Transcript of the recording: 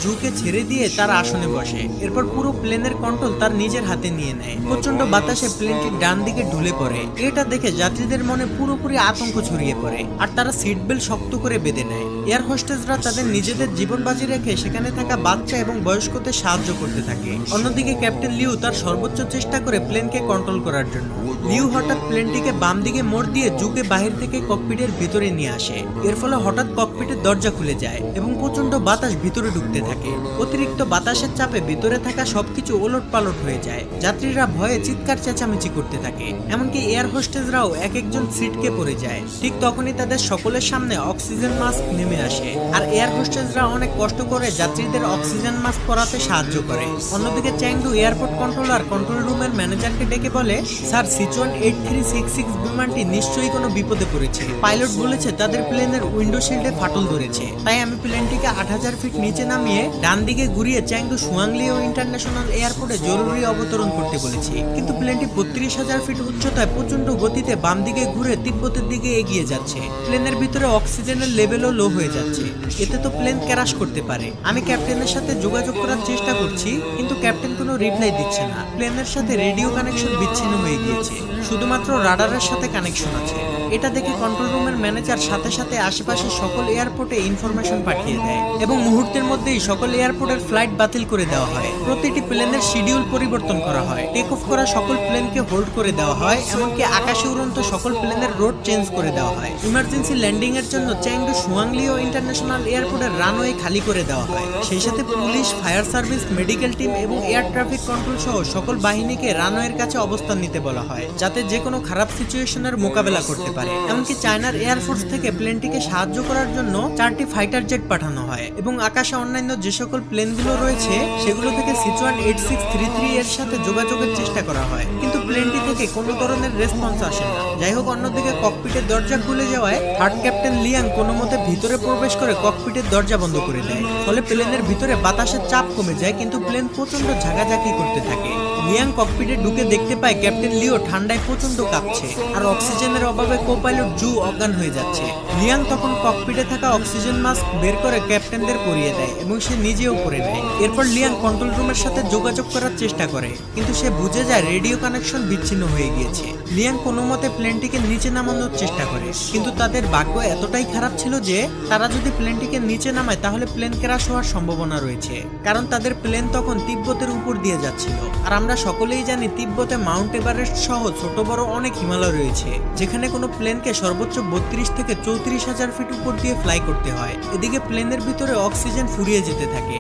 জুকে ছেড়ে দিয়ে তার আসনে বসে। এরপর পুরো প্লেনের কন্ট্রোল তার নিজের হাতে নিয়ে নেয়। প্রচন্ড বাতাসে প্লেনটি ডান দিকে ঢুলে পড়ে। এটা দেখে যাত্রীদের মনে পুরোপুরি আতঙ্ক ছড়িয়ে পড়ে আর তারা সিট বেল্ট শক্ত করে বেঁধে নেয়। এয়ার হোস্টেসরা তাদের নিজেদের জীবন বাজি রেখে সেখানে থাকা বাচ্চা এবং বয়স্কদের সাহায্য করতে থাকে। অন্যদিকে ক্যাপ্টেন লিউ তার সর্বোচ্চ চেষ্টা করে প্লেনকে কন্ট্রোল করার জন্য। লিউ হঠাৎ প্লেনটিকে বাম দিকে মোড় দিয়ে জুকে বাহির থেকে ককপিটের ভিতরে নিয়ে আসে। এর ফলে হঠাৎ ককপিটের দরজা খুলে যায় এবং প্রচন্ড বাতাস ভিতরে ঢুকতে থাকে। অতিরিক্ত বাতাসের চাপে ভিতরে থাকা সবকিছু ওলটপালট হয়ে যায়। যাত্রীরা ভয়ে চিৎকার চেঁচামেচি করতে থাকে। এমনকি এয়ার হোস্টেসরাও এক একজন সিটকে পড়ে যায়। ঠিক তখনই তাদের সকলের সামনে অক্সিজেন মাস্ক নেমে আসে আর এয়ার হোস্টেসরা অনেক কষ্ট করে যাত্রীদের অক্সিজেন মাস্ক পরাতে সাহায্য করে। অন্যদিকে চ্যাংডু এয়ারপোর্ট কন্ট্রোলার কন্ট্রোল রুমের ম্যানেজারকে ডেকে বলে, স্যার, সিচুয়ান 8366 বিমানটি নিশ্চয়ই কোনো বিপদে পড়েছে। পাইলট বলেছে তাদের প্লেনের উইন্ডো শিল্ডে ফাটল ধরেছে। তাই আমি প্লেনটিকে 8000 ফিট নিচে নামিয়ে ডান দিকে ঘুরিয়ে চ্যাংডু সুয়াংলিও ইন্টারন্যাশনাল এয়ারপোর্টে জরুরি অবতরণ করতে বলেছি। কিন্তু প্লেনটি 32000 ফিট উচ্চতায় প্রচন্ড গতিতে বাম দিকে ঘুরে তিব্বতের দিকে এগিয়ে যাচ্ছে। প্লেনের ভিতরে অক্সিজেনের লেভেলও লো হয়ে যাচ্ছে। এতে তো প্লেন ক্র্যাশ করতে পারে। আমি ক্যাপ্টেনের সাথে যোগাযোগ করার চেষ্টা করছি, কিন্তু ক্যাপ্টেন কোনো রিপ্লাই দিচ্ছে না। প্লেনের সাথে রেডিও কানেকশন বিচ্ছিন্ন হয়ে গিয়েছে, শুধুমাত্র রাডারের সাথে কানেকশন আছে। এটা দেখে কন্ট্রোল রুমের ম্যানেজার সাথে সাথে আশেপাশের সকল এয়ারপোর্টে ইনফরমেশন পাঠিয়ে দেয় এবং মুহূর্তের মধ্যেই সকল এয়ারপোর্টের ফ্লাইট বাতিল করে দেওয়া হয়। প্রতিটি প্লেনের শিডিউল পরিবর্তন করা হয়। টেক অফ করা সকল প্লেনকে হোল্ড করে দেওয়া হয়, এমনকি আকাশে উড়ন্ত সকল প্লেনের রোড চেঞ্জ করে দেওয়া হয়। ইমার্জেন্সি ল্যান্ডিং এর জন্য চ্যাংডু সুয়াংলিও ইন্টারন্যাশনাল এয়ারপোর্টের রানওয়ে খালি করে দেওয়া হয়। সেই সাথে police, fire service, medical team এবং এয়ার ট্রাফিক কন্ট্রোল সহ সকল বাহিনীকে রানওয়ের কাছে অবস্থান নিতে বলা হয়, যাতে যে কোনো খারাপ সিচুয়েশনের মোকাবেলা করতে পারে। এমনকি চায়নার এয়ারফোর্স থেকে প্লেনটিকে সাহায্য করার জন্য 4টি ফাইটার জেট পাঠানো হয় এবং আকাশে অন্যান্য যে সকল প্লেনগুলো রয়েছে সেগুলো থেকে সিচুয়ান 8633 এর সাথে যোগাযোগের চেষ্টা করা হয়, কিন্তু প্লেনটি থেকে কোনো ধরনের রেসপন্স আসে না। যাই হোক, অন্যদিকে ককপিটের দরজা খুলে যাওয়ায় থার্ড ক্যাপ্টেন লিয়াং কোনো মতে ভিতরে প্রবেশ করে ককপিটের দরজা বন্ধ করে দেয়। ফলে প্লেনের ভিতরে বাতাসের চাপ কমে যায়, কিন্তু প্লেন প্রচন্ড ঝাঁকাঝাঁকি করতে থাকে। লিয়াং ককপিটে ঢুকে দেখতে পায় ক্যাপ্টেন লিও ঠান্ডায় প্রচন্ড কাঁপছে আর অক্সিজেনের অভাবে কোপাইলট জু অজ্ঞান হয়ে যাচ্ছে। লিয়াং তখন ককপিটে থাকা অক্সিজেন মাস্ক বের করে ক্যাপ্টেনদের পরিয়ে দেয় এবং সে নিজেও পরে নেয়। এরপর লিয়াং কন্ট্রোল রুমের সাথে যোগাযোগ করার চেষ্টা করে, কিন্তু সে বুঝে যায় রেডিও কানেকশন বিচ্ছিন্ন হয়ে গিয়েছে। লিয়াং কোনো মতে প্লেনটিকে নিচে নামানোর চেষ্টা করে, কিন্তু তাদের ভাগ্য এতটাই খারাপ ছিল যে তারা যদি প্লেনটিকে নিচে নামায় তাহলে প্লেন ক্র্যাশ হওয়ার সম্ভাবনা রয়েছে, কারণ তাদের প্লেন তখন তিব্বতের উপর দিয়ে যাচ্ছিল। আর আমরা সকলেই জানি তিব্বতে মাউন্ট এভারেস্ট সহ ছোট বড় অনেক হিমালয় রয়েছে, যেখানে কোনো প্লেনকে সর্বোচ্চ 32 থেকে 34000 ফিট উপর দিয়ে ফ্লাই করতে হয়। এদিকে প্লেনের ভিতরে অক্সিজেন ফুরিয়ে যেতে থাকে।